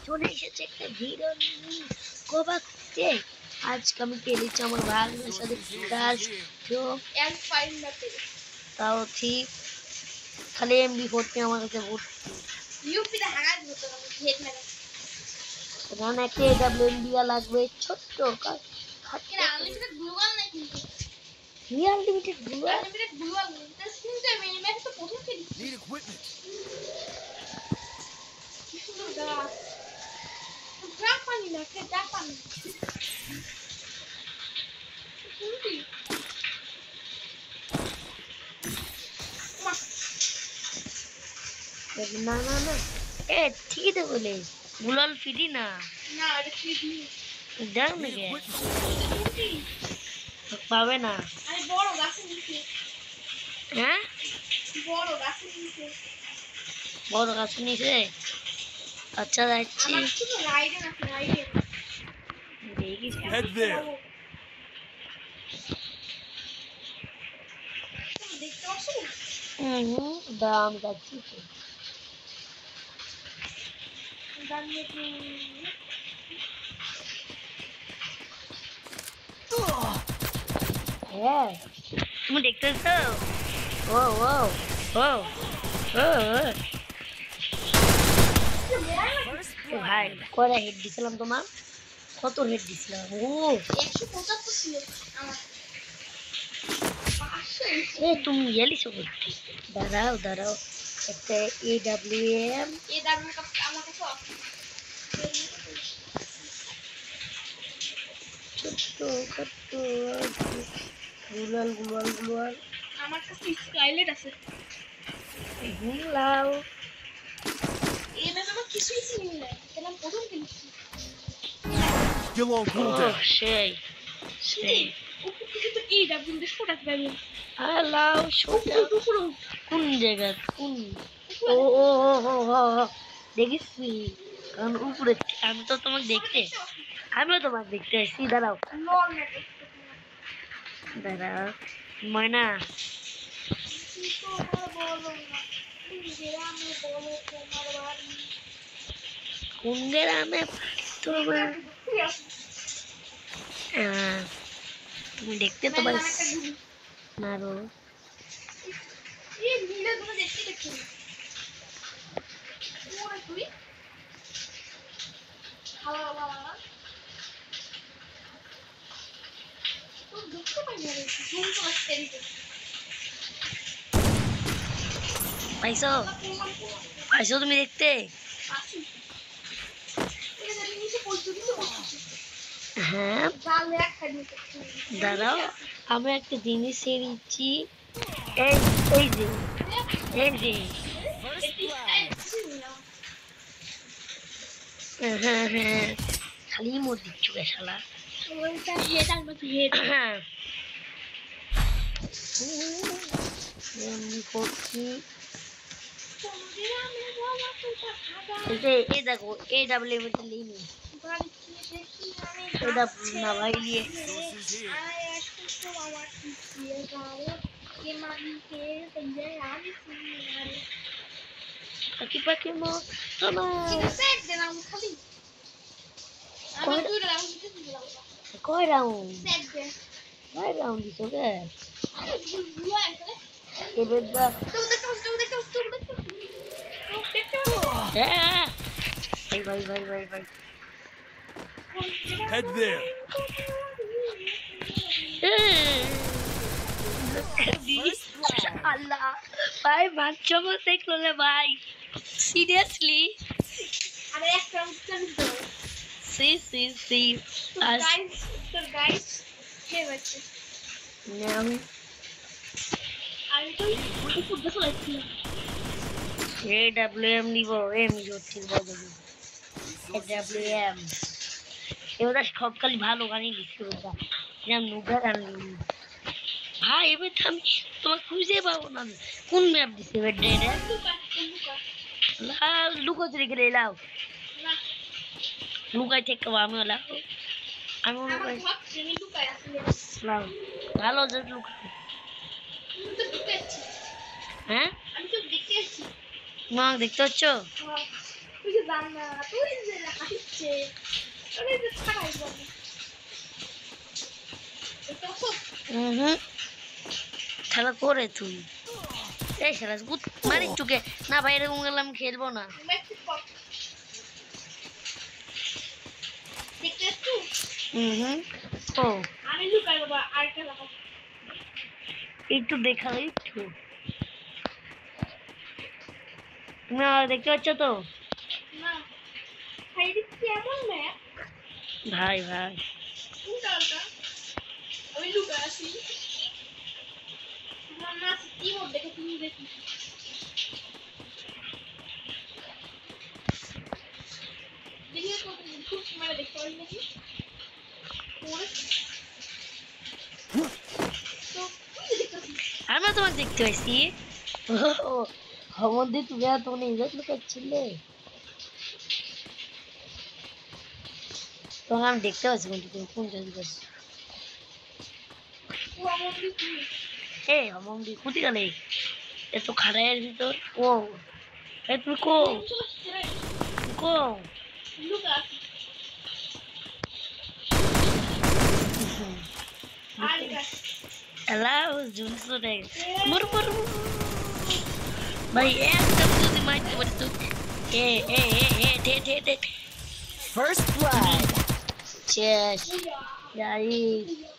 চলে এসেছে একটা ভিডিও কোবাতে। আজকে আমি খেলেছি আমার ভাগ্নের সাথে ক্রাশ তাও ঠিক খালি এমবি4 আমার কাছে ভর্তি এখানে একটা এডব্লিউএম দিয়া লাগবে ছোট্ট আনলিমিটেড গ্লোয়াল না না না এ ঠিকই তো বলে গ্লোয়াল ফ্রি না দাও না পাবে না হ্যাঁ বড় গাছ নিচে আচ্ছা যাচ্ছি দাম যাচ্ছি হ্যাঁ তুমি দেখতেছো ও ও ও ও ভাই কয়টা হেড দিছিলাম তোমার কত হেড দিছিলাম ও 175 ছিল আমার এ তুমি এলিছো দাঁড়াও দাঁড়াও একটা এডব্লিউএম আমার কাছে ছোট্ট ছোট্ট গুলাল আমার কাছে স্কাইলেট আছে গুলাও এটা তো কিছুই চিনি না এটা প্রথম কিনছি কিলো গুলো সেই সেই এই ডাবল দিয়ে ছোট পাবে হ্যালো ছোট কোন জায়গা কোন ও ও ও দেখিস কারণ উপরে আমি তো তোমাকে দেখতে আমিও তোমাকে দেখতে আসছি দাঁড়াও দাঁড়াও ময়না কোন গ্রামে তোমার তুমি দেখতে তো পাই না রো পাইছো পাইছো তুমি দেখতে হ্যাঁ দাঁড়াও আমি একটা জিনিস নিচ্ছি এই এই যে হ্যাঁ হ্যাঁ খালি মোট দিচ্ছ শালা এই দেখো এডব্লিউ না ভাই দিয়ে পাখি পাখি মো কয় রাউন্ড দিছো গে এবার দা ভাই head there Allah ভাই মারছো মতে করলে ভাই সিরিয়াসলি আরে এক রাউন্ড করে দাও সি গাইস হে বাচ্চা নাও আমি তো উপর দেখো লাগছি এডব্লিউএম নিব এম জোটি বলো এডব্লিউএম এবার সব খালি ভালো গানই দিচ্ছে ওটা যেমন নুগার আনলি ভাই এবার আমি তোমার খুঁজে পাবো না কোন ম্যাপ দিচ্ছে এবার ডেরে লুকোতে রেখে লাও লুকাই থেকে আমি লাও আমি লুকাই লাও ভালো যে লুকাই হ্যাঁ আমি তো দেখতে আসছি না দেখতে হচ্ছ তুই যে জান না তুই যে হাসছে আরে যে খারাই বল খেলা করে তুই এই খেলা মারি চুকে না ভাই এরকম গেলাম খেলবো না ও আমি লুকাই বাবা আর খেলা একটু দেখালে একটু তুমি দেখতে পাচ্ছ তো না ভাই কেমন ম্যাপ ভাই ভাই কোনটা আমি লুকাই আছি আমার না কি মোড দেখে তুমি দেখি দেখি তো খুব মানে দেখতে পারি নাকি আমরা তোমাকে দেখতে পাইছি আমাদের তুমি আর তোমার ইজ্জত লুকাচ্ছিলে তখন আমি দেখতে পাচ্ছি কিন্তু তুমি কোন জায়গায় পাচ্ছি এই হমন্দি কোথায় গেলে এত খাড়াইয়ের ভিতর ও তুমি কো কো Hello, Junso Rex. Mur. Bhai, ekdam jodi mic bari tu. Hey. First blood. Cheers. Guys.